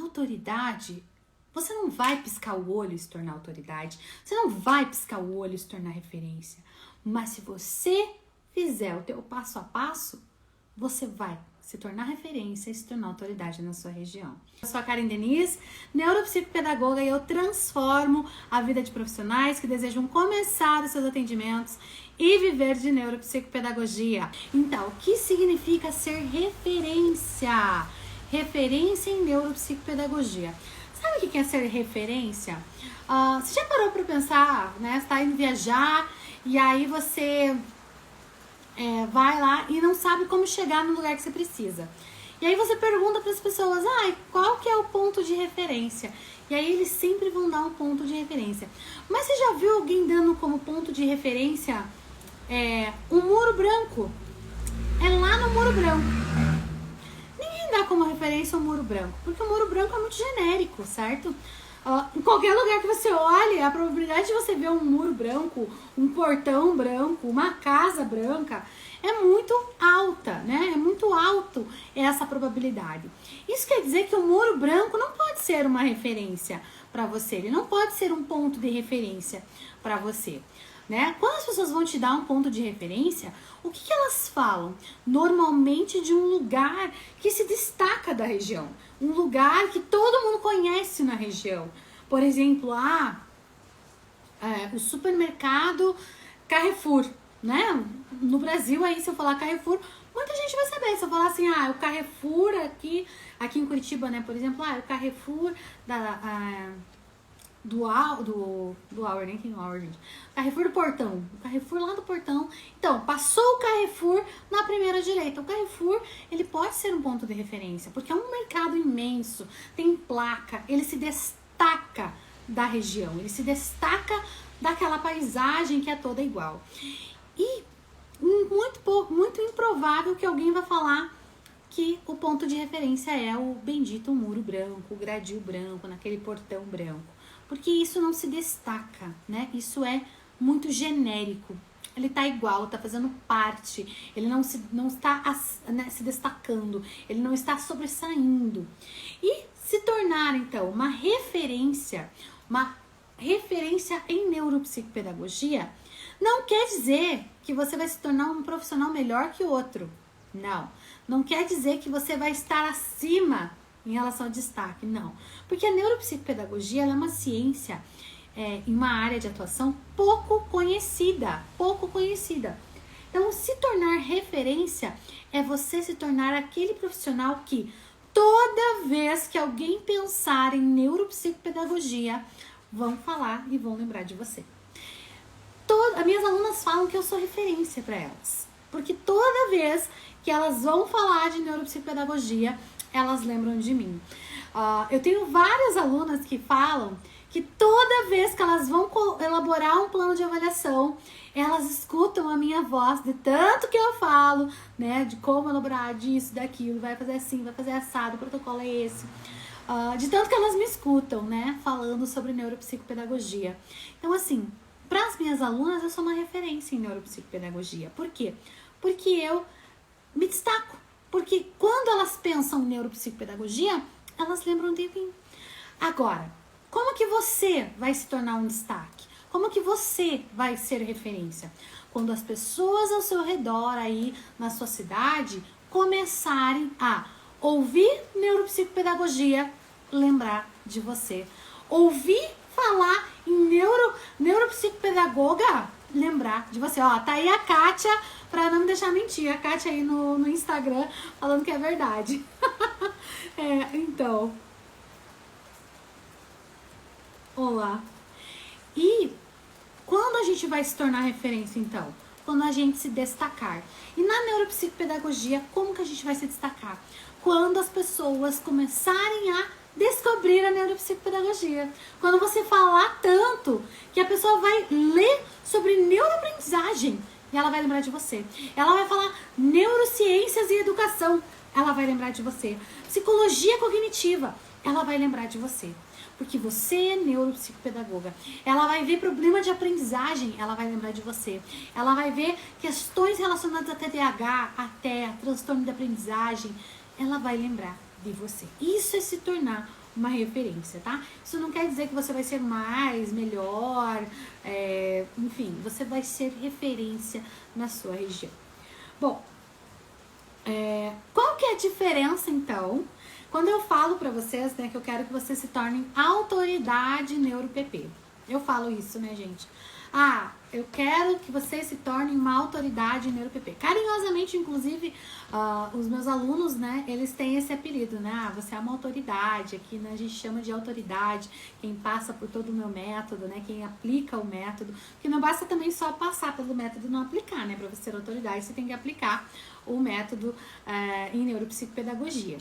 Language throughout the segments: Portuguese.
autoridade, você não vai piscar o olho e se tornar autoridade. Você não vai piscar o olho e se tornar referência. Mas se você fizer o teu passo a passo, você vai se tornar referência e se tornar autoridade na sua região. Eu sou a Karen Denise, neuropsicopedagoga, e eu transformo a vida de profissionais que desejam começar os seus atendimentos e viver de neuropsicopedagogia. Então, o que significa ser referência? Referência em neuropsicopedagogia. Sabe o que é ser referência? Você já parou para pensar, né? Você está indo viajar e aí você vai lá e não sabe como chegar no lugar que você precisa. E aí você pergunta para as pessoas, qual que é o ponto de referência? E aí eles sempre vão dar um ponto de referência. Mas você já viu alguém dando como ponto de referência um muro branco? É lá no muro branco. Ninguém dá como referência um muro branco, porque o muro branco é muito genérico, certo? Em qualquer lugar que você olhe, a probabilidade de você ver um muro branco, um portão branco, uma casa branca, é muito alta, né? É muito alto essa probabilidade. Isso quer dizer que o muro branco não pode ser uma referência para você, ele não pode ser um ponto de referência para você, né? Quando as pessoas vão te dar um ponto de referência, o que elas falam? Normalmente de um lugar que se destaca da região, um lugar que todo mundo conhece na região. Por exemplo, o supermercado Carrefour, né? No Brasil, aí, se eu falar Carrefour, muita gente vai saber. Se eu falar assim, o Carrefour aqui em Curitiba, né? Por exemplo, o Carrefour do Hour, nem tem Hour, gente. Carrefour do Portão. O Carrefour lá do Portão. Então, passou o Carrefour na primeira direita. O Carrefour, ele pode ser um ponto de referência, porque é um mercado imenso, tem placa, ele se destaca da região, ele se destaca daquela paisagem que é toda igual. E muito improvável que alguém vai falar que o ponto de referência é o bendito muro branco, o gradil branco, naquele portão branco. Porque isso não se destaca, né? Isso é muito genérico. Ele tá igual, tá fazendo parte. Ele não está se destacando. Ele não está sobressaindo. E se tornar, então, uma referência em neuropsicopedagogia, não quer dizer que você vai se tornar um profissional melhor que o outro. Não quer dizer que você vai estar acima em relação ao destaque, não. Porque a neuropsicopedagogia ela é uma ciência em uma área de atuação pouco conhecida. Então, se tornar referência é você se tornar aquele profissional que toda vez que alguém pensar em neuropsicopedagogia, vão falar e vão lembrar de você. As minhas alunas falam que eu sou referência para elas. Porque toda vez que elas vão falar de neuropsicopedagogia, elas lembram de mim. Eu tenho várias alunas que falam que toda vez que elas vão elaborar um plano de avaliação, elas escutam a minha voz de tanto que eu falo, né, de como elaborar disso, daquilo, vai fazer assim, vai fazer assado, o protocolo é esse. De tanto que elas me escutam, né, falando sobre neuropsicopedagogia. Então, assim, para as minhas alunas, eu sou uma referência em neuropsicopedagogia. Por quê? Porque eu me destaco. Porque quando elas pensam em neuropsicopedagogia, elas lembram de mim. Agora, como que você vai se tornar um destaque? Como que você vai ser referência? Quando as pessoas ao seu redor aí na sua cidade começarem a ouvir neuropsicopedagogia, lembrar de você. Ouvir falar em neuropsicopedagoga, lembrar de você. Tá aí a Kátia, pra não me deixar mentir, a Kátia aí no Instagram falando que é verdade. Então. Olá. E quando a gente vai se tornar referência, então? Quando a gente se destacar. E na neuropsicopedagogia, como que a gente vai se destacar? Quando as pessoas começarem a descobrir a neuropsicopedagogia. Quando você falar tanto que a pessoa vai ler sobre neuroaprendizagem e ela vai lembrar de você. Ela vai falar neurociências e educação, ela vai lembrar de você. Psicologia cognitiva, ela vai lembrar de você. Porque você é neuropsicopedagoga. Ela vai ver problema de aprendizagem, ela vai lembrar de você. Ela vai ver questões relacionadas a TDAH, até a transtorno de aprendizagem, ela vai lembrar de você. Isso é se tornar uma referência, tá? Isso não quer dizer que você vai ser mais, melhor, enfim, você vai ser referência na sua região. Bom, qual que é a diferença, então, quando eu falo pra vocês, né, que eu quero que vocês se tornem autoridade neuro-PP? Eu falo isso, né, gente? Eu quero que vocês se tornem uma autoridade neuro-PP. Carinhosamente, inclusive, os meus alunos, né, eles têm esse apelido, né? Você é uma autoridade, aqui, né, a gente chama de autoridade, quem passa por todo o meu método, né, quem aplica o método, que não basta também só passar pelo método e não aplicar, né? Pra você ser autoridade, você tem que aplicar o método em neuropsicopedagogia.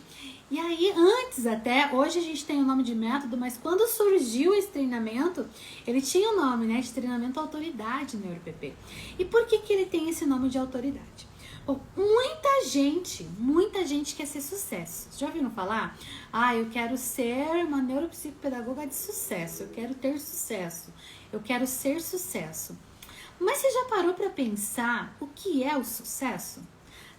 E aí, antes até, hoje a gente tem o nome de método, mas quando surgiu esse treinamento, ele tinha o nome, né, de treinamento autoridade neuro-PP. E por que ele tem esse nome de autoridade? Bom, muita gente quer ser sucesso. Vocês já ouviram falar? Eu quero ser uma neuropsicopedagoga de sucesso, eu quero ter sucesso, eu quero ser sucesso. Mas você já parou para pensar o que é o sucesso?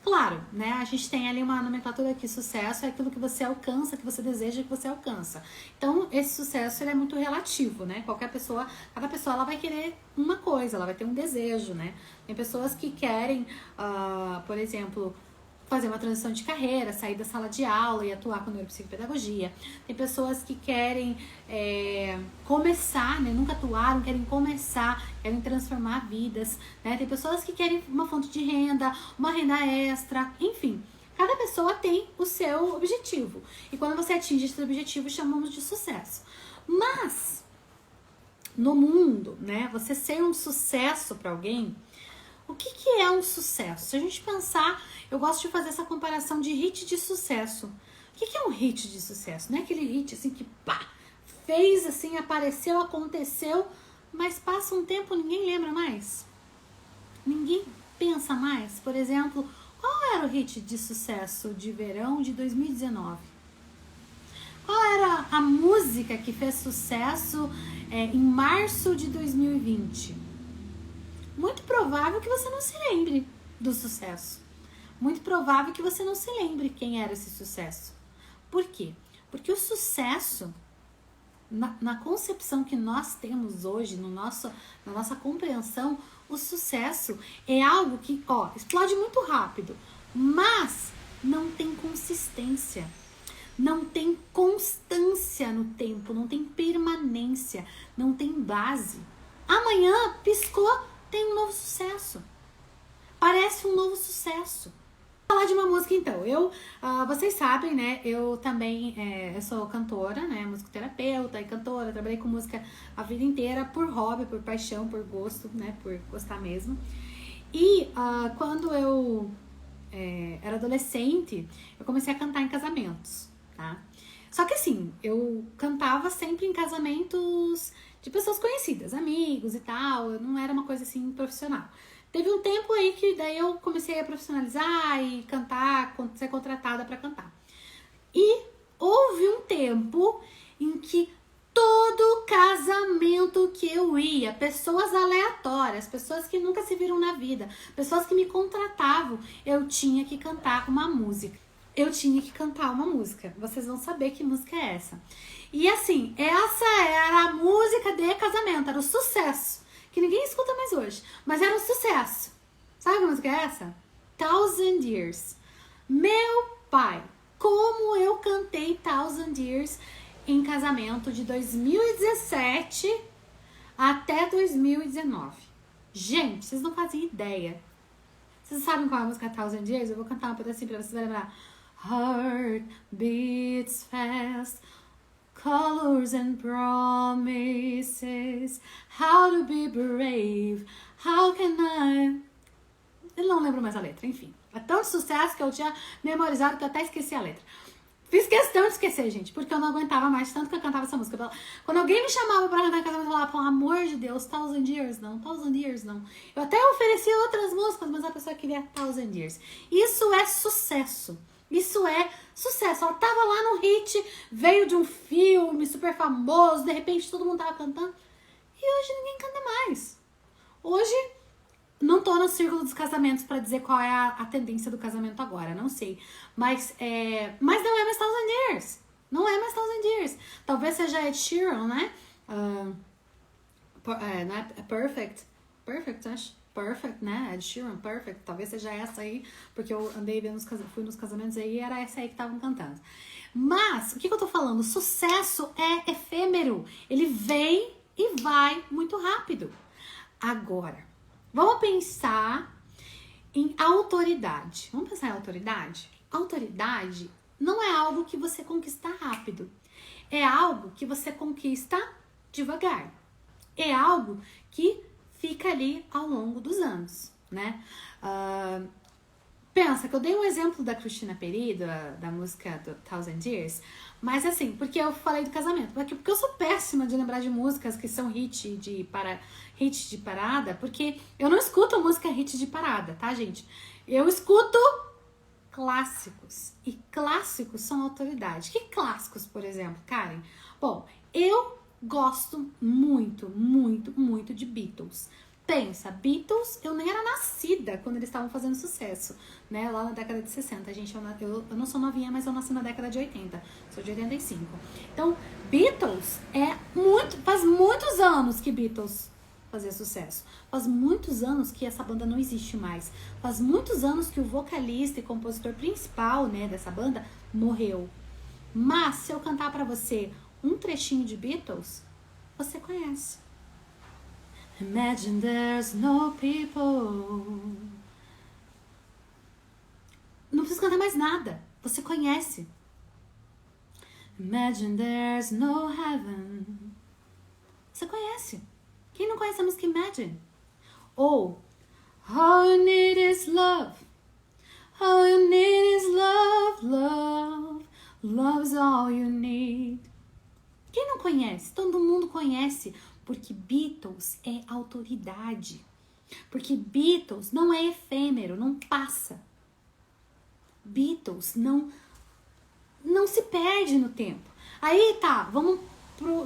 Claro, né? A gente tem ali uma nomenclatura aqui, sucesso é aquilo que você alcança, que você deseja que você alcança. Então, esse sucesso ele é muito relativo, né? Cada pessoa ela vai querer uma coisa, ela vai ter um desejo, né? Tem pessoas que querem, por exemplo, fazer uma transição de carreira, sair da sala de aula e atuar com neuropsicopedagogia. Tem pessoas que querem começar, né? Nunca atuaram, querem começar, querem transformar vidas, né? Tem pessoas que querem uma fonte de renda, uma renda extra, enfim. Cada pessoa tem o seu objetivo. E quando você atinge esse objetivo, chamamos de sucesso. Mas, no mundo, né? Você ser um sucesso para alguém, o que é um sucesso? Se a gente pensar, eu gosto de fazer essa comparação de hit de sucesso. O que é um hit de sucesso? Não é aquele hit assim que pá, fez assim, apareceu, aconteceu, mas passa um tempo, ninguém lembra mais. Ninguém pensa mais. Por exemplo, qual era o hit de sucesso de verão de 2019? Qual era a música que fez sucesso em março de 2020? Muito provável que você não se lembre do sucesso. Muito provável que você não se lembre quem era esse sucesso. Por quê? Porque o sucesso, na concepção que nós temos hoje, na nossa compreensão, o sucesso é algo que, explode muito rápido, mas não tem consistência, não tem constância no tempo, não tem permanência, não tem base. Amanhã, piscou, tem um novo sucesso. Parece um novo sucesso. Vou falar de uma música então. Vocês sabem, né? Eu também eu sou cantora, né? Musicoterapeuta e cantora. Trabalhei com música a vida inteira por hobby, por paixão, por gosto, né? Por gostar mesmo. E quando eu era adolescente, eu comecei a cantar em casamentos, tá? Só que assim, eu cantava sempre em casamentos de pessoas conhecidas, amigos e tal, não era uma coisa assim profissional. Teve um tempo aí que daí eu comecei a profissionalizar e cantar, ser contratada para cantar. E houve um tempo em que todo casamento que eu ia, pessoas aleatórias, pessoas que nunca se viram na vida, pessoas que me contratavam, eu tinha que cantar uma música. Vocês vão saber que música é essa. E assim, essa era a música de casamento, era o sucesso, que ninguém escuta mais hoje, mas era um sucesso. Sabe que música é essa? Thousand Years. Meu pai, como eu cantei Thousand Years em casamento de 2017 até 2019. Gente, vocês não fazem ideia. Vocês sabem qual é a música Thousand Years? Eu vou cantar um pedacinho pra vocês lembrar. Heart beats fast, colors and promises, how to be brave, how can I... Eu não lembro mais a letra, enfim. É tão sucesso que eu tinha memorizado que eu até esqueci a letra. Fiz questão de esquecer, gente, porque eu não aguentava mais, tanto que eu cantava essa música. Quando alguém me chamava pra cantar em casamento, eu falava, pelo amor de Deus, Thousand Years não. Eu até oferecia outras músicas, mas a pessoa queria Thousand Years. Isso é sucesso. Ela tava lá no hit, veio de um filme super famoso, de repente todo mundo tava cantando. E hoje ninguém canta mais. Hoje, não tô no círculo dos casamentos pra dizer qual é a tendência do casamento agora, não sei. Mas não é mais Thousand Years. Não é mais Thousand Years. Talvez seja Ed Sheeran, né? Não é Perfect? Perfect, acho. Perfect, né? Ed Sheeran, Perfect. Talvez seja essa aí, porque eu andei vendo fui nos casamentos aí e era essa aí que estavam cantando. Mas, o que eu tô falando? Sucesso é efêmero. Ele vem e vai muito rápido. Agora, vamos pensar em autoridade. Vamos pensar em autoridade? Autoridade não é algo que você conquista rápido. É algo que você conquista devagar. É algo que fica ali ao longo dos anos, né? Pensa que eu dei um exemplo da Cristina Peri, da música do Thousand Years, mas assim, porque eu falei do casamento, porque eu sou péssima de lembrar de músicas que são hit de parada, porque eu não escuto música hit de parada, tá, gente? Eu escuto clássicos, e clássicos são autoridade. Que clássicos, por exemplo, Karen? Bom, eu gosto muito, muito, muito de Beatles. Pensa, Beatles, eu nem era nascida quando eles estavam fazendo sucesso, né? Lá na década de 60, gente, eu não sou novinha, mas eu nasci na década de 80, sou de 85. Então, Beatles faz muitos anos que Beatles fazia sucesso. Faz muitos anos que essa banda não existe mais. Faz muitos anos que o vocalista e compositor principal, né, dessa banda morreu. Mas, se eu cantar pra você um trechinho de Beatles, você conhece. Imagine there's no people. Não precisa cantar mais nada. Você conhece. Imagine there's no heaven. Você conhece. Quem não conhece a música Imagine? Ou All you need is love. All you need is love, love. Love's all you need. Quem não conhece? Todo mundo conhece. Porque Beatles é autoridade. Porque Beatles não é efêmero, não passa. Beatles não se perde no tempo. Aí tá, vamos pro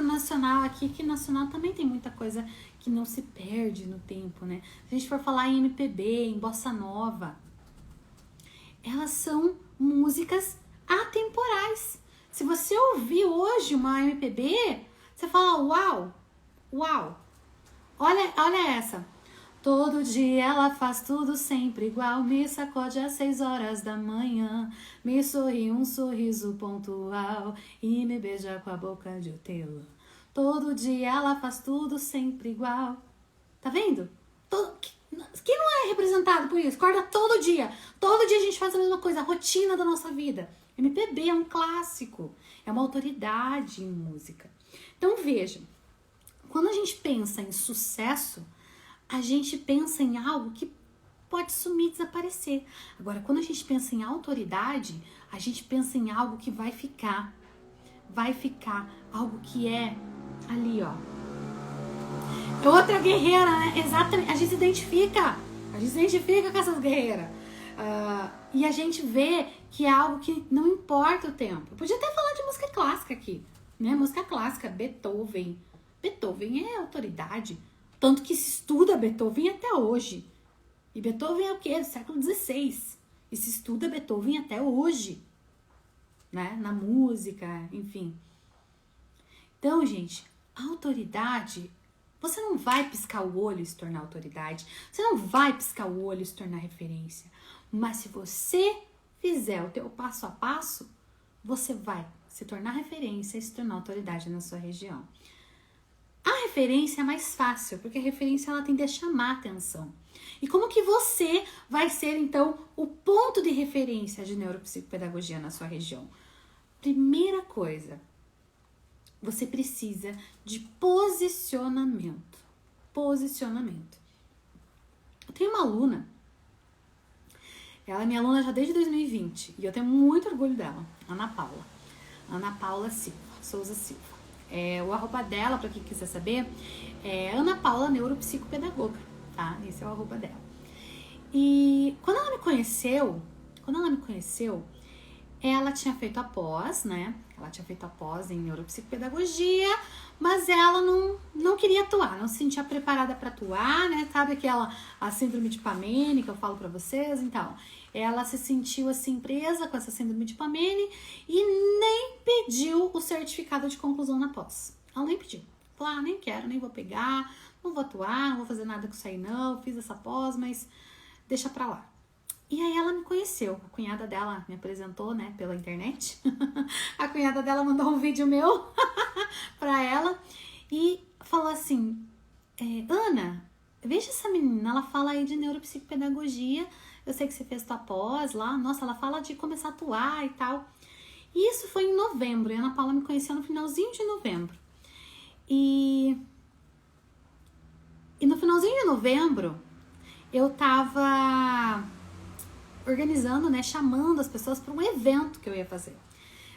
nacional aqui, que nacional também tem muita coisa que não se perde no tempo, né? Se a gente for falar em MPB, em bossa nova, elas são músicas atemporais. Se você ouvir hoje uma MPB, você fala, uau, olha essa. Todo dia ela faz tudo sempre igual, me sacode às 6 horas da manhã, me sorri um sorriso pontual e me beija com a boca de hortelã. Todo dia ela faz tudo sempre igual. Tá vendo? Quem não é representado por isso? Acorda todo dia a gente faz a mesma coisa, a rotina da nossa vida. MPB é um clássico, é uma autoridade em música. Então veja, quando a gente pensa em sucesso, a gente pensa em algo que pode sumir, desaparecer. Agora, quando a gente pensa em autoridade, a gente pensa em algo que vai ficar, algo que é ali, ó. Outra guerreira, né? Exatamente, a gente se identifica com essas guerreiras. E a gente vê que é algo que não importa o tempo. Eu podia até falar de música clássica aqui, né? Música clássica, Beethoven. Beethoven é autoridade. Tanto que se estuda Beethoven até hoje. E Beethoven é o quê? Do século XVI. E se estuda Beethoven até hoje. Né? Na música, enfim. Então, gente, autoridade, você não vai piscar o olho e se tornar autoridade. Você não vai piscar o olho e se tornar referência. Mas se você fizer o teu passo a passo, você vai se tornar referência e se tornar autoridade na sua região. A referência é mais fácil, porque a referência ela tende a chamar a atenção. E como que você vai ser, então, o ponto de referência de neuropsicopedagogia na sua região? Primeira coisa, você precisa de posicionamento. Posicionamento. Eu tenho uma aluna, ela é minha aluna já desde 2020, e eu tenho muito orgulho dela, Ana Paula Souza Silva. O arroba dela, para quem quiser saber, é Ana Paula Neuropsicopedagoga, tá? Esse é o arroba dela. E quando ela me conheceu, ela tinha feito a pós, né? Ela tinha feito a pós em neuropsicopedagogia, mas ela não queria atuar, não se sentia preparada para atuar, né? Sabe a síndrome de Pamene que eu falo para vocês? Então, ela se sentiu assim presa com essa síndrome de Pamene e nem pediu o certificado de conclusão na pós. Ela nem pediu. Falou, nem quero, nem vou pegar, não vou atuar, não vou fazer nada com isso aí não, fiz essa pós, mas deixa pra lá. E aí ela me conheceu, a cunhada dela me apresentou, né, pela internet. A cunhada dela mandou um vídeo meu pra ela e falou assim, Ana, veja essa menina, ela fala aí de neuropsicopedagogia, eu sei que você fez tua pós lá, nossa, ela fala de começar a atuar e tal. E isso foi em novembro, e a Ana Paula me conheceu no finalzinho de novembro. E no finalzinho de novembro, eu tava organizando, né, chamando as pessoas para um evento que eu ia fazer.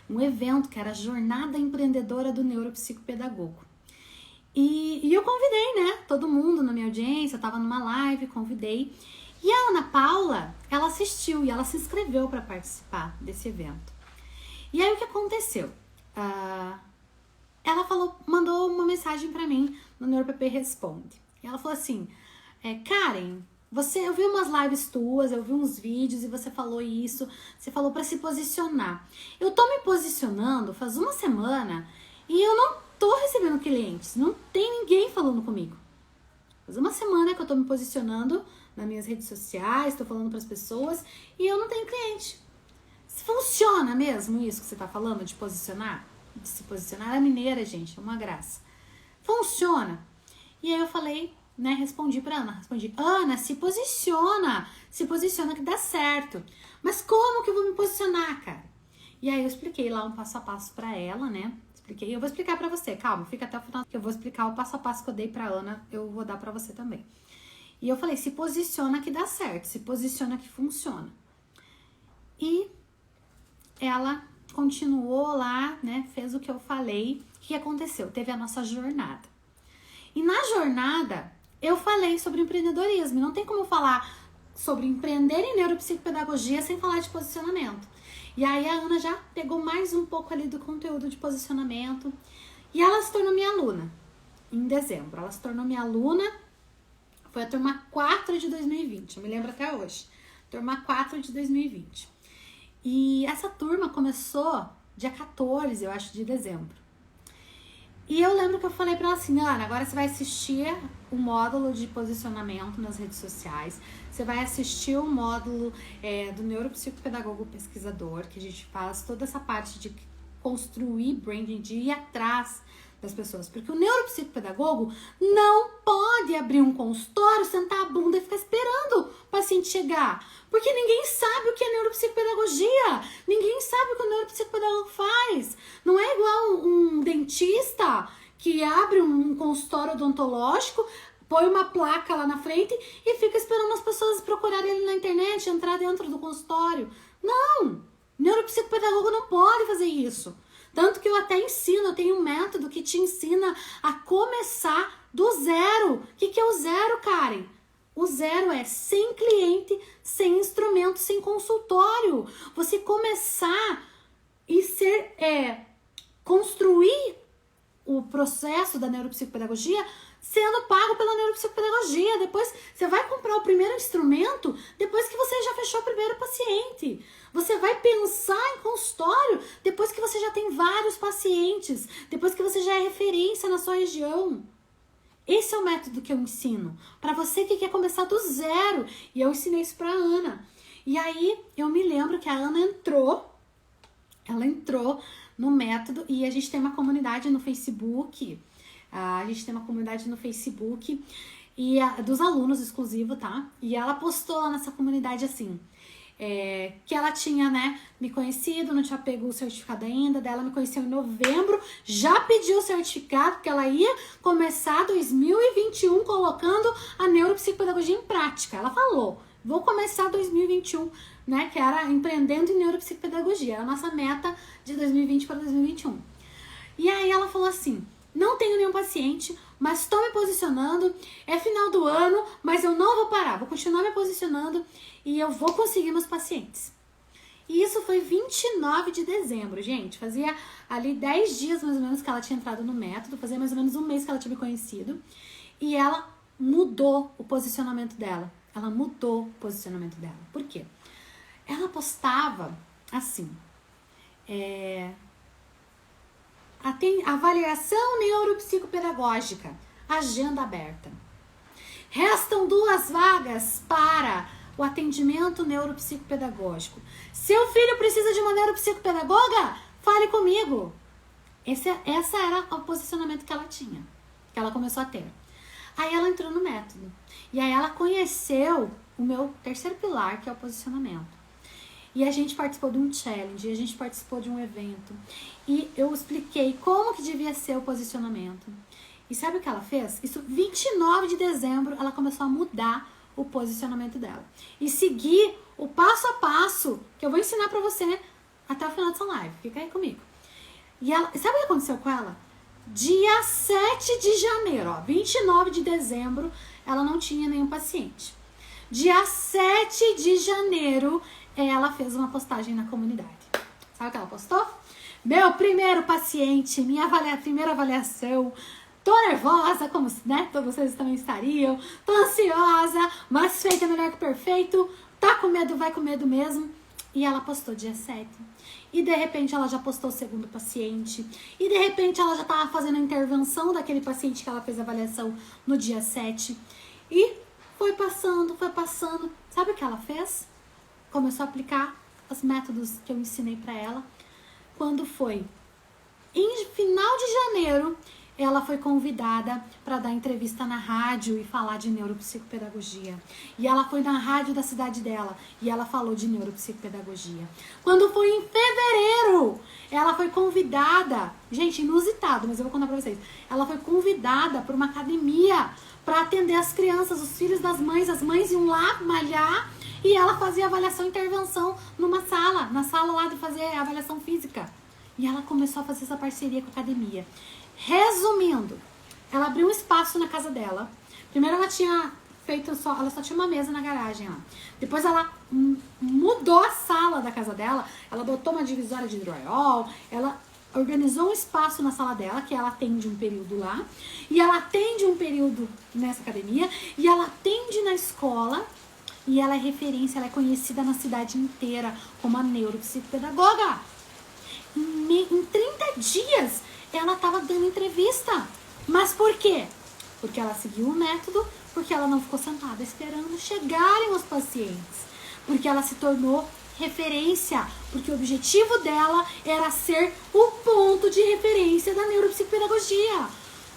Um evento que era a Jornada Empreendedora do Neuropsicopedagogo. E eu convidei, né, todo mundo na minha audiência, eu tava numa live, convidei. E a Ana Paula, ela assistiu e ela se inscreveu para participar desse evento. E aí o que aconteceu? Ela mandou uma mensagem para mim no NeuroPP Responde. E ela falou assim, Karen, eu vi umas lives tuas, eu vi uns vídeos e você falou isso, você falou para se posicionar. Eu tô me posicionando faz uma semana e eu não tô recebendo clientes, não tem ninguém falando comigo. Faz uma semana que eu tô me posicionando nas minhas redes sociais, tô falando pras pessoas e eu não tenho cliente. Funciona mesmo isso que você tá falando de posicionar? De se posicionar? É mineira, gente, é uma graça. Funciona. E aí eu falei, né, respondi pra Ana, Ana, se posiciona que dá certo. Mas como que eu vou me posicionar, cara? E aí eu expliquei lá um passo a passo pra ela, né, eu vou explicar pra você, calma, fica até o final, que eu vou explicar o passo a passo que eu dei pra Ana, eu vou dar pra você também. E eu falei, se posiciona que dá certo, se posiciona que funciona. E ela continuou lá, né, fez o que eu falei. O que aconteceu? Teve a nossa jornada. E na jornada, eu falei sobre empreendedorismo. Não tem como eu falar sobre empreender em neuropsicopedagogia sem falar de posicionamento. E aí a Ana já pegou mais um pouco ali do conteúdo de posicionamento. E ela se tornou minha aluna em dezembro. Ela se tornou minha aluna, foi a turma 4 de 2020, eu me lembro até hoje. Turma 4 de 2020. E essa turma começou dia 14, eu acho, de dezembro. E eu lembro que eu falei pra ela assim, Ana, agora você vai assistir o módulo de posicionamento nas redes sociais, você vai assistir o módulo do neuropsicopedagogo pesquisador, que a gente faz toda essa parte de construir branding, de ir atrás das pessoas. Porque o neuropsicopedagogo não pode abrir um consultório, sentar a bunda e ficar esperando o paciente chegar. Porque ninguém sabe o que é neuropsicopedagogia. Ninguém sabe o que o neuropsicopedagogo faz. Não é igual um dentista que abre um consultório odontológico, põe uma placa lá na frente e fica esperando as pessoas procurarem ele na internet, entrar dentro do consultório. Não! Neuropsicopedagogo não pode fazer isso. Tanto que eu até ensino, eu tenho um método que te ensina a começar do zero. O que é o zero, Karen? O zero é sem cliente, sem instrumento, sem consultório. Você começar e construir o processo da neuropsicopedagogia sendo pago pela neuropsicopedagogia. Depois você vai comprar o primeiro instrumento depois que você já fechou o primeiro paciente. Você vai pensar em consultório depois que você já tem vários pacientes, depois que você já é referência na sua região. Esse é o método que eu ensino para você que quer começar do zero. E eu ensinei isso pra Ana. E aí eu me lembro que a Ana ela entrou no método e a gente tem uma comunidade no Facebook. E dos alunos exclusivo, tá? E ela postou lá nessa comunidade assim, que ela tinha, né, me conhecido, não tinha pego o certificado ainda, daí ela me conheceu em novembro, já pediu o certificado, porque ela ia começar 2021 colocando a neuropsicopedagogia em prática. Ela falou, vou começar 2021, né, que era empreendendo em neuropsicopedagogia, era a nossa meta de 2020 para 2021. E aí ela falou assim, não tenho nenhum paciente, mas estou me posicionando, é final do ano, mas eu não vou parar, vou continuar me posicionando e eu vou conseguir meus pacientes. E isso foi 29 de dezembro, gente, fazia ali 10 dias mais ou menos que ela tinha entrado no método, fazia mais ou menos um mês que ela tinha me conhecido, e ela mudou o posicionamento dela. Por quê? ela postava assim, avaliação neuropsicopedagógica, agenda aberta. Restam 2 vagas para o atendimento neuropsicopedagógico. Seu filho precisa de uma neuropsicopedagoga? Fale comigo. Essa era o posicionamento que ela tinha, que ela começou a ter. Aí ela entrou no método. E aí ela conheceu o meu terceiro pilar, que é o posicionamento. E a gente participou de um challenge, a gente participou de um evento. E eu expliquei como que devia ser o posicionamento. E sabe o que ela fez? Isso, 29 de dezembro, ela começou a mudar o posicionamento dela. E seguir o passo a passo que eu vou ensinar pra você até o final dessa live. Fica aí comigo. E ela, sabe o que aconteceu com ela? Dia 7 de janeiro, ó, 29 de dezembro, ela não tinha nenhum paciente. Dia 7 de janeiro, ela fez uma postagem na comunidade. Sabe o que ela postou? Meu primeiro paciente, minha primeira avaliação. Tô nervosa, como né, vocês também estariam. Tô ansiosa, mas feito é melhor que perfeito. Tá com medo, vai com medo mesmo. E ela postou dia 7. E de repente ela já postou o segundo paciente. E de repente ela já tava fazendo a intervenção daquele paciente que ela fez a avaliação no dia 7. E foi passando, foi passando. Sabe o que ela fez? Começou a aplicar os métodos que eu ensinei pra ela. Quando foi em final de janeiro, ela foi convidada para dar entrevista na rádio e falar de neuropsicopedagogia. E ela foi na rádio da cidade dela e ela falou de neuropsicopedagogia. Quando foi em fevereiro, ela foi convidada, gente, inusitado, mas eu vou contar para vocês. Ela foi convidada para uma academia para atender as crianças, os filhos das mães. As mães iam lá malhar e ela fazia avaliação e intervenção numa sala, na sala lá de fazer avaliação física. E ela começou a fazer essa parceria com a academia. Resumindo, ela abriu um espaço na casa dela. Primeiro ela tinha feito ela só tinha uma mesa na garagem lá. Depois ela mudou a sala da casa dela. Ela botou uma divisória de drywall. Ela organizou um espaço na sala dela, que ela atende um período lá. E ela atende um período nessa academia. E ela atende na escola. E ela é referência, ela é conhecida na cidade inteira como a neuropsicopedagoga. Em 30 dias, ela estava dando entrevista. Mas por quê? Porque ela seguiu o método, porque ela não ficou sentada esperando chegarem os pacientes. Porque ela se tornou referência, porque o objetivo dela era ser o ponto de referência da neuropsicopedagogia.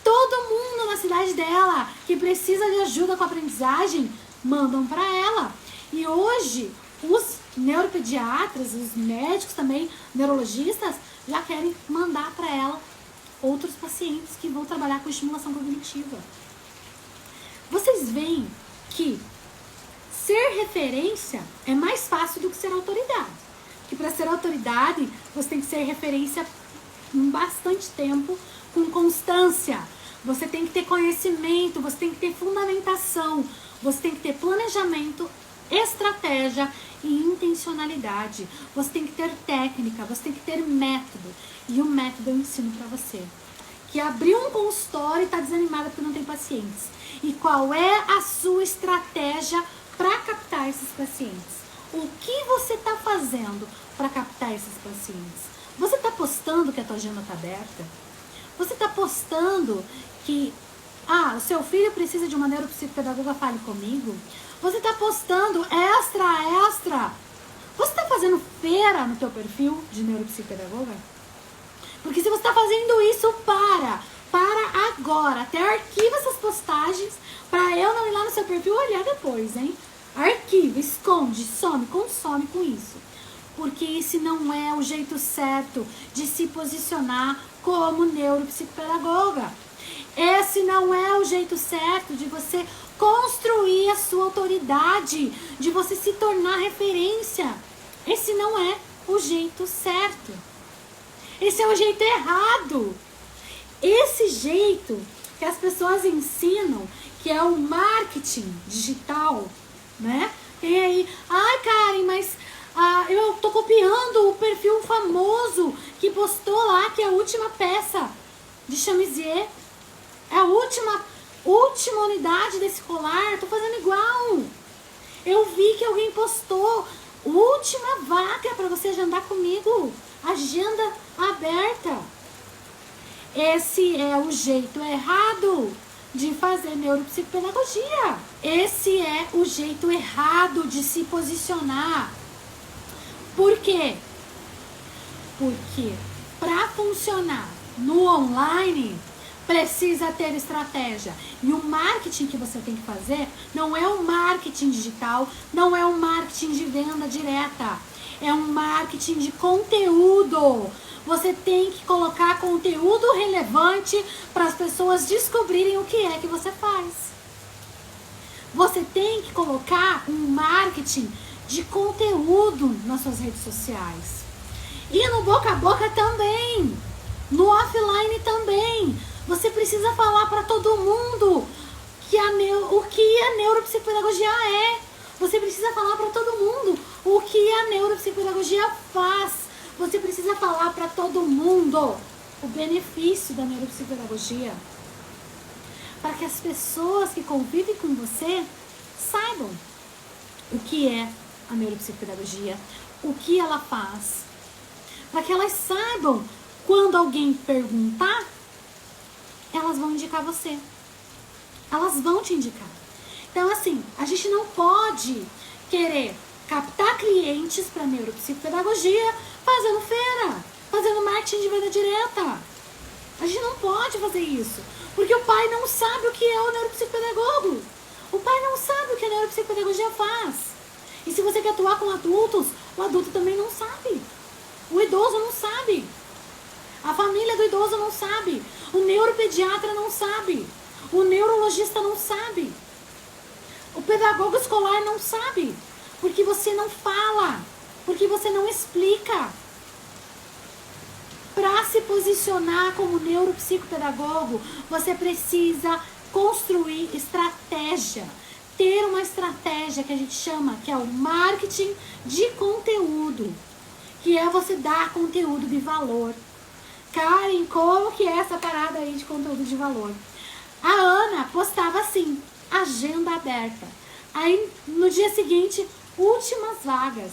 Todo mundo na cidade dela que precisa de ajuda com a aprendizagem, mandam para ela. E hoje, os neuropediatras, os médicos também, neurologistas, já querem mandar para ela outros pacientes que vão trabalhar com estimulação cognitiva. Vocês veem que ser referência é mais fácil do que ser autoridade. Porque para ser autoridade, você tem que ser referência em bastante tempo, com constância. Você tem que ter conhecimento, você tem que ter fundamentação, você tem que ter planejamento, estratégia e intencionalidade. Você tem que ter técnica, você tem que ter método. E o método eu ensino pra você. Que abriu um consultório e tá desanimada porque não tem pacientes. E qual é a sua estratégia para captar esses pacientes? O que você tá fazendo para captar esses pacientes? Você tá postando que a tua agenda tá aberta? Você tá postando que o seu filho precisa de uma neuropsicopedagoga, fale comigo? Você tá postando extra? Você tá fazendo feira no teu perfil de neuropsicopedagoga? Porque se você tá fazendo isso, para agora. Até arquiva essas postagens para eu não ir lá no seu perfil olhar depois, hein? Arquiva, esconde, consome com isso. Porque esse não é o jeito certo de se posicionar como neuropsicopedagoga. Esse não é o jeito certo de você construir a sua autoridade, de você se tornar referência. Esse não é o jeito certo. Esse é o jeito errado. Esse jeito que as pessoas ensinam, que é o marketing digital, né? E aí, Karen, mas eu tô copiando o perfil famoso que postou lá que é a última peça de chamiser. É a última unidade desse colar. Tô fazendo igual. Eu vi que alguém postou Última vaga para você agendar comigo. Agenda aberta. Esse é o jeito errado de fazer neuropsicopedagogia. Esse é o jeito errado de se posicionar. Por quê? Porque para funcionar no online, precisa ter estratégia. E o marketing que você tem que fazer não é um marketing digital, não é um marketing de venda direta. É um marketing de conteúdo. Você tem que colocar conteúdo relevante para as pessoas descobrirem o que é que você faz. Você tem que colocar um marketing de conteúdo nas suas redes sociais. E no boca a boca também. No offline também. Você precisa falar para todo mundo o que a neuropsicopedagogia é. Você precisa falar para todo mundo o que a neuropsicopedagogia faz. Você precisa falar para todo mundo o benefício da neuropsicopedagogia. Para que as pessoas que convivem com você saibam o que é a neuropsicopedagogia, o que ela faz. Para que elas saibam, quando alguém perguntar, elas vão indicar você. Elas vão te indicar. Então, assim, a gente não pode querer captar clientes para neuropsicopedagogia fazendo feira, fazendo marketing de venda direta. A gente não pode fazer isso, porque o pai não sabe o que é o neuropsicopedagogo. O pai não sabe o que a neuropsicopedagogia faz. E se você quer atuar com adultos, o adulto também não sabe. O idoso não sabe. A família do idoso não sabe. O neuropediatra não sabe. O neurologista não sabe. O pedagogo escolar não sabe. Porque você não fala. Porque você não explica. Para se posicionar como neuropsicopedagogo, você precisa construir estratégia. Ter uma estratégia que a gente chama, que é o marketing de conteúdo. Que é você dar conteúdo de valor. Karen, como que é essa parada aí de conteúdo de valor? A Ana postava assim, agenda aberta. Aí no dia seguinte, últimas vagas.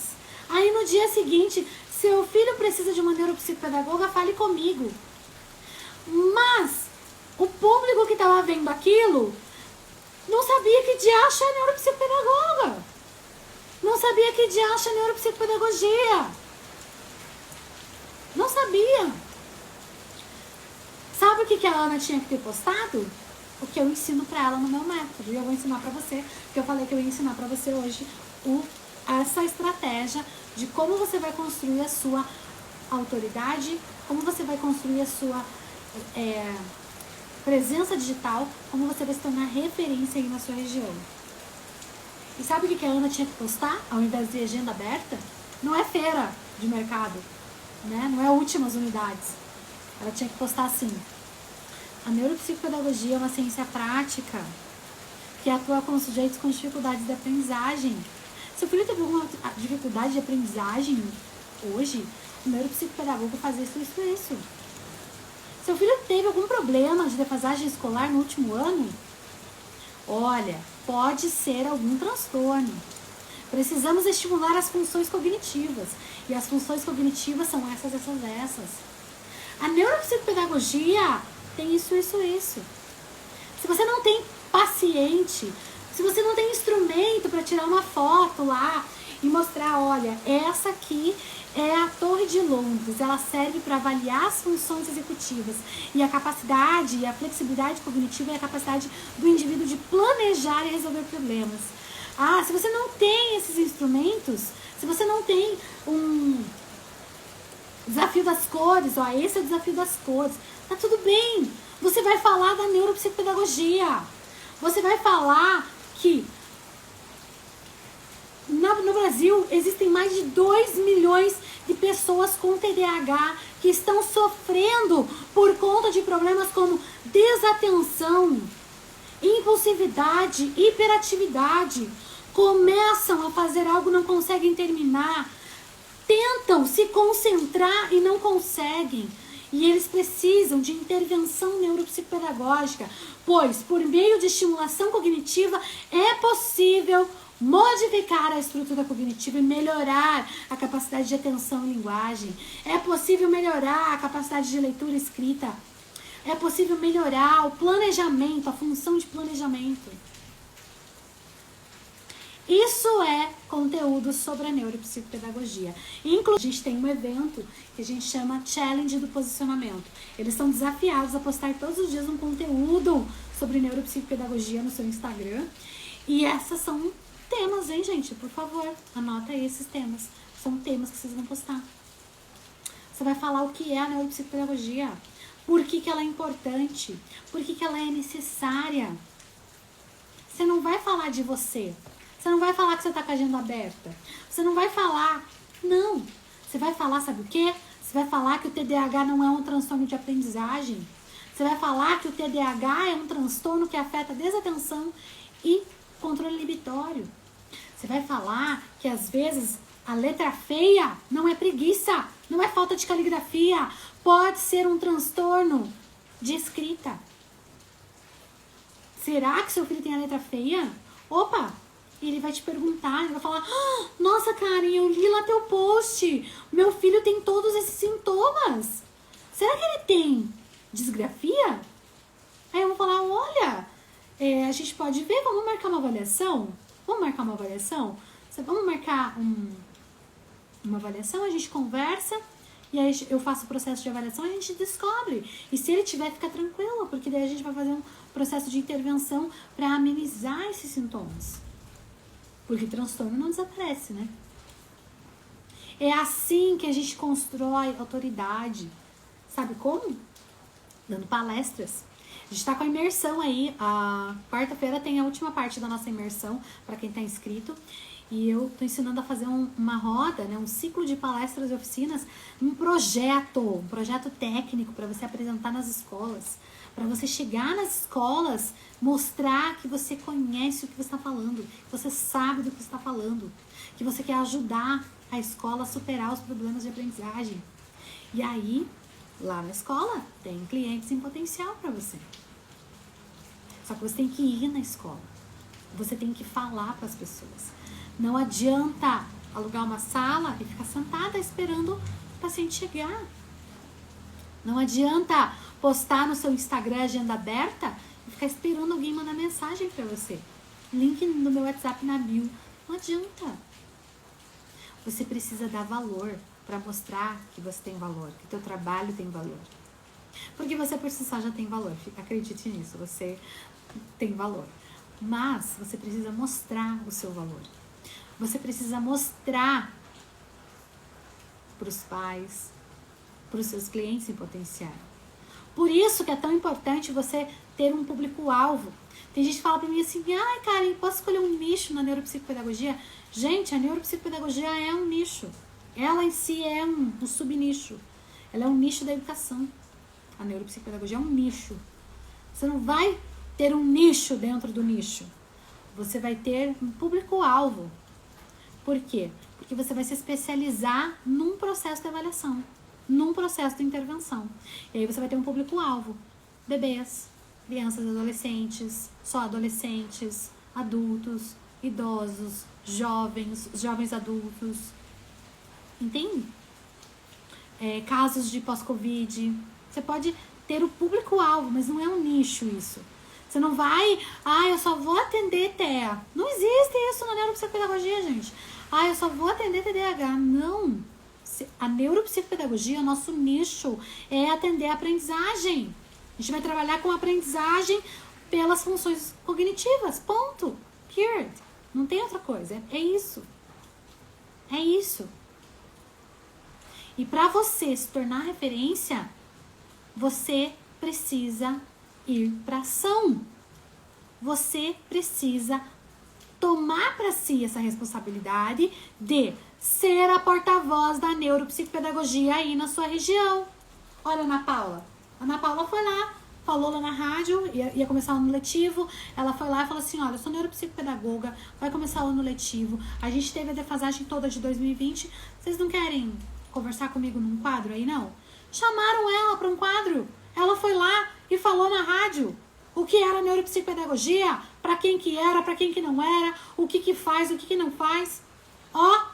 Aí no dia seguinte, seu filho precisa de uma neuropsicopedagoga, fale comigo. Mas o público que estava vendo aquilo não sabia que diacho é neuropsicopedagoga. Não sabia que diacho é neuropsicopedagogia. Não sabia. Sabe o que a Ana tinha que ter postado? O que eu ensino pra ela no meu método. E eu vou ensinar pra você, porque eu falei que eu ia ensinar pra você hoje essa estratégia de como você vai construir a sua autoridade, como você vai construir a sua presença digital, como você vai se tornar referência aí na sua região. E sabe o que a Ana tinha que postar, ao invés de agenda aberta? Não é feira de mercado, né? Não é últimas unidades. Ela tinha que postar assim: a neuropsicopedagogia é uma ciência prática que atua com sujeitos com dificuldades de aprendizagem. Seu filho teve alguma dificuldade de aprendizagem hoje? O neuropsicopedagogo faz isso. Seu filho teve algum problema de defasagem escolar no último ano? Olha, pode ser algum transtorno. Precisamos estimular as funções cognitivas. E as funções cognitivas são essas. A neuropsicopedagogia tem isso. Se você não tem paciente, se você não tem instrumento para tirar uma foto lá e mostrar, olha, essa aqui é a Torre de Londres, ela serve para avaliar as funções executivas e a capacidade e a flexibilidade cognitiva e a capacidade do indivíduo de planejar e resolver problemas. Se você não tem esses instrumentos, se você não tem um desafio das cores, esse é o desafio das cores, tá tudo bem. Você vai falar da neuropsicopedagogia. Você vai falar que no Brasil existem mais de 2 milhões de pessoas com TDAH que estão sofrendo por conta de problemas como desatenção, impulsividade, hiperatividade. Começam a fazer algo e não conseguem terminar. Tentam se concentrar e não conseguem. E eles precisam de intervenção neuropsicopedagógica, pois por meio de estimulação cognitiva é possível modificar a estrutura cognitiva e melhorar a capacidade de atenção e linguagem. É possível melhorar a capacidade de leitura e escrita. É possível melhorar o planejamento, a função de planejamento. Isso é conteúdo sobre a neuropsicopedagogia. Inclusive, a gente tem um evento que a gente chama Challenge do Posicionamento. Eles são desafiados a postar todos os dias um conteúdo sobre neuropsicopedagogia no seu Instagram. E esses são temas, hein, gente? Por favor, anota aí esses temas. São temas que vocês vão postar. Você vai falar o que é a neuropsicopedagogia. Por que ela é importante? Por que ela é necessária? Você não vai falar de você. Você não vai falar que você está com a agenda aberta. Você não vai falar. Não. Você vai falar, sabe o quê? Você vai falar que o TDAH não é um transtorno de aprendizagem. Você vai falar que o TDAH é um transtorno que afeta a desatenção e controle inibitório. Você vai falar que às vezes a letra feia não é preguiça, não é falta de caligrafia. Pode ser um transtorno de escrita. Será que seu filho tem a letra feia? Opa! Ele vai te perguntar, ele vai falar: ah, nossa, Karen, eu li lá teu post. Meu filho tem todos esses sintomas. Será que ele tem disgrafia? Aí eu vou falar: olha, a gente pode ver, vamos marcar uma avaliação? Vamos marcar uma avaliação? Vamos marcar uma avaliação, a gente conversa. E aí eu faço o processo de avaliação e a gente descobre. E se ele tiver, fica tranquilo, porque daí a gente vai fazer um processo de intervenção para amenizar esses sintomas. Porque transtorno não desaparece, né? É assim que a gente constrói autoridade. Sabe como? Dando palestras. A gente está com a imersão aí. A quarta-feira tem a última parte da nossa imersão para quem está inscrito. E eu estou ensinando a fazer uma roda, né, um ciclo de palestras e oficinas, um projeto técnico para você apresentar nas escolas. Para você chegar nas escolas, mostrar que você conhece o que você está falando, que você sabe do que você está falando, que você quer ajudar a escola a superar os problemas de aprendizagem. E aí, lá na escola, tem clientes em potencial para você. Só que você tem que ir na escola. Você tem que falar para as pessoas. Não adianta alugar uma sala e ficar sentada esperando o paciente chegar. Não adianta postar no seu Instagram agenda aberta e ficar esperando alguém mandar mensagem para você. Link no meu WhatsApp na bio. Não adianta. Você precisa dar valor para mostrar que você tem valor, que teu trabalho tem valor. Porque você por si só já tem valor. Acredite nisso, você tem valor. Mas você precisa mostrar o seu valor. Você precisa mostrar para os pais, para os seus clientes em potencial. Por isso que é tão importante você ter um público-alvo. Tem gente que fala para mim assim: ai, Karen, posso escolher um nicho na neuropsicopedagogia? Gente, a neuropsicopedagogia é um nicho. Ela em si é um subnicho. Ela é um nicho da educação. A neuropsicopedagogia é um nicho. Você não vai ter um nicho dentro do nicho. Você vai ter um público-alvo. Por quê? Porque você vai se especializar num processo de avaliação, num processo de intervenção. E aí você vai ter um público-alvo. Bebês, crianças, adolescentes, só adolescentes, adultos, idosos, jovens adultos. Entende? Casos de pós-Covid. Você pode ter o público-alvo, mas não é um nicho isso. Você não vai, eu só vou atender TEA. Não existe isso na neuropsicopedagogia, gente. Eu só vou atender TDAH. Não. A neuropsicopedagogia, o nosso nicho é atender a aprendizagem. A gente vai trabalhar com a aprendizagem pelas funções cognitivas. Ponto. Period. Não tem outra coisa. É isso. É isso. E para você se tornar referência, você precisa ir para ação. Você precisa tomar para si essa responsabilidade de ser a porta-voz da neuropsicopedagogia aí na sua região. Olha a Ana Paula. A Ana Paula foi lá, falou lá na rádio, ia começar o ano letivo. Ela foi lá e falou assim: olha, eu sou neuropsicopedagoga, vai começar o ano letivo. A gente teve a defasagem toda de 2020. Vocês não querem conversar comigo num quadro aí, não? Chamaram ela para um quadro. Ela foi lá e falou na rádio o que era neuropsicopedagogia, para quem que era, para quem que não era, o que que faz, o que que não faz. Ó,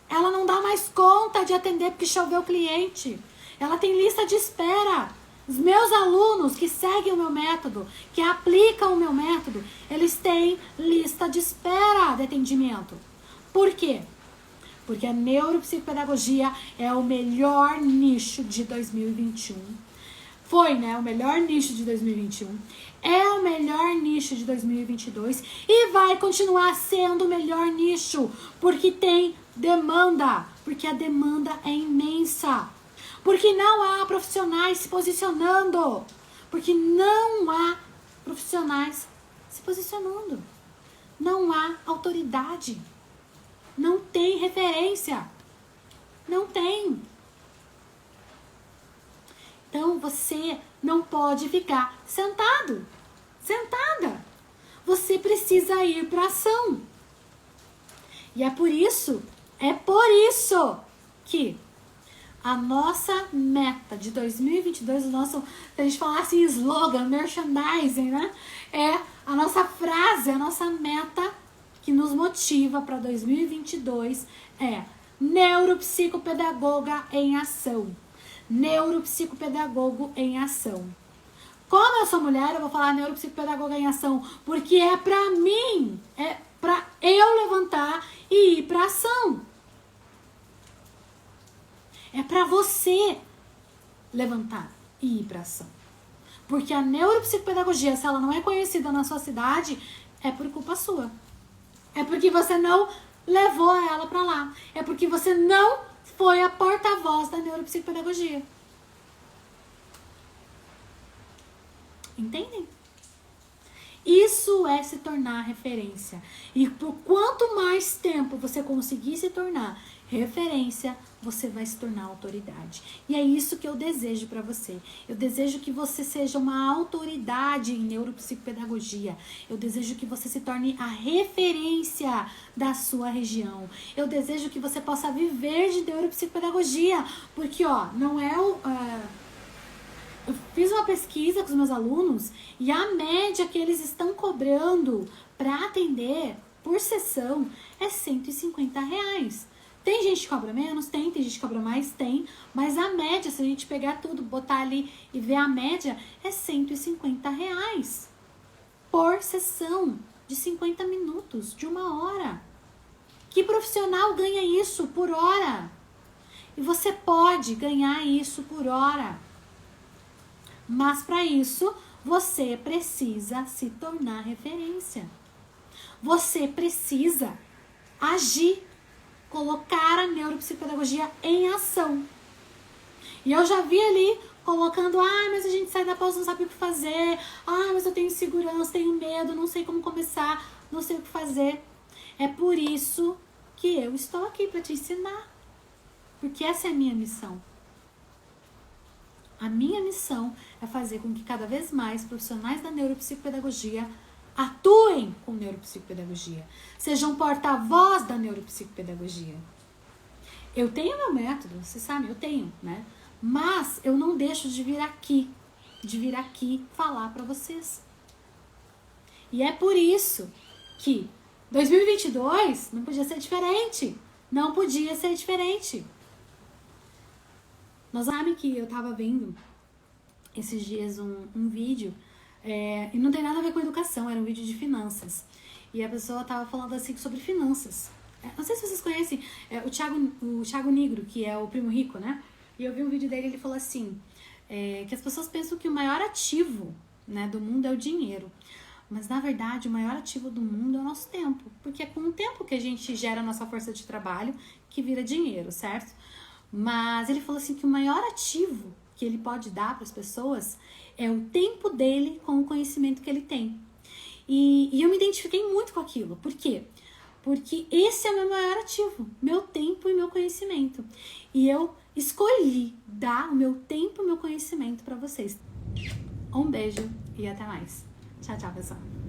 ela não dá mais conta de atender porque choveu cliente. Ela tem lista de espera. Os meus alunos que seguem o meu método, que aplicam o meu método, eles têm lista de espera de atendimento. Por quê? Porque a neuropsicopedagogia é o melhor nicho de 2021. Foi, né? O melhor nicho de 2021. É o melhor nicho de 2022 e vai continuar sendo o melhor nicho, porque tem demanda, porque a demanda é imensa. Porque não há profissionais se posicionando. Porque não há profissionais se posicionando. Não há autoridade. Não tem referência. Não tem. Então você não pode ficar sentado, sentada. Você precisa ir para ação. E é por isso que a nossa meta de 2022, o nosso, se a gente falar assim, slogan, merchandising, né? É a nossa frase, a nossa meta que nos motiva para 2022 é neuropsicopedagoga em ação. Neuropsicopedagogo em ação. Como eu sou mulher, eu vou falar neuropsicopedagoga em ação, porque é pra mim, é pra eu levantar e ir pra ação. É pra você levantar e ir pra ação. Porque a neuropsicopedagogia, se ela não é conhecida na sua cidade, é por culpa sua. É porque você não levou ela pra lá. É porque você não foi a porta-voz da neuropsicopedagogia. Entendem? Isso é se tornar referência. E por quanto mais tempo você conseguir se tornar referência, você vai se tornar autoridade. E é isso que eu desejo para você. Eu desejo que você seja uma autoridade em neuropsicopedagogia. Eu desejo que você se torne a referência da sua região. Eu desejo que você possa viver de neuropsicopedagogia. Porque, ó, não é o... eu fiz uma pesquisa com os meus alunos e a média que eles estão cobrando para atender por sessão é R$150. Tem gente que cobra menos? Tem gente que cobra mais? Tem. Mas a média, se a gente pegar tudo, botar ali e ver a média, é R$150 por sessão de 50 minutos, de 1 hora. Que profissional ganha isso por hora? E você pode ganhar isso por hora. Mas para isso, você precisa se tornar referência. Você precisa agir, colocar a neuropsicopedagogia em ação. E eu já vi ali colocando, mas a gente sai da pausa, não sabe o que fazer. Mas eu tenho insegurança, tenho medo, não sei como começar, não sei o que fazer. É por isso que eu estou aqui para te ensinar. Porque essa é a minha missão. A minha missão é fazer com que cada vez mais profissionais da neuropsicopedagogia atuem com neuropsicopedagogia, sejam porta-voz da neuropsicopedagogia. Eu tenho meu método, vocês sabem, eu tenho, né? Mas eu não deixo de vir aqui falar para vocês. E é por isso que 2022 não podia ser diferente. Não podia ser diferente. Nós sabemos que eu tava vendo esses dias um vídeo, e não tem nada a ver com educação, era um vídeo de finanças. E a pessoa tava falando assim sobre finanças. Não sei se vocês conhecem o Thiago Nigro, que é o Primo Rico, né? E eu vi um vídeo dele, ele falou assim, que as pessoas pensam que o maior ativo, né, do mundo é o dinheiro. Mas, na verdade, o maior ativo do mundo é o nosso tempo. Porque é com o tempo que a gente gera a nossa força de trabalho que vira dinheiro, certo? Mas ele falou assim que o maior ativo que ele pode dar para as pessoas é o tempo dele com o conhecimento que ele tem. E eu me identifiquei muito com aquilo. Por quê? Porque esse é o meu maior ativo, meu tempo e meu conhecimento. E eu escolhi dar o meu tempo e o meu conhecimento para vocês. Um beijo e até mais. Tchau, tchau, pessoal.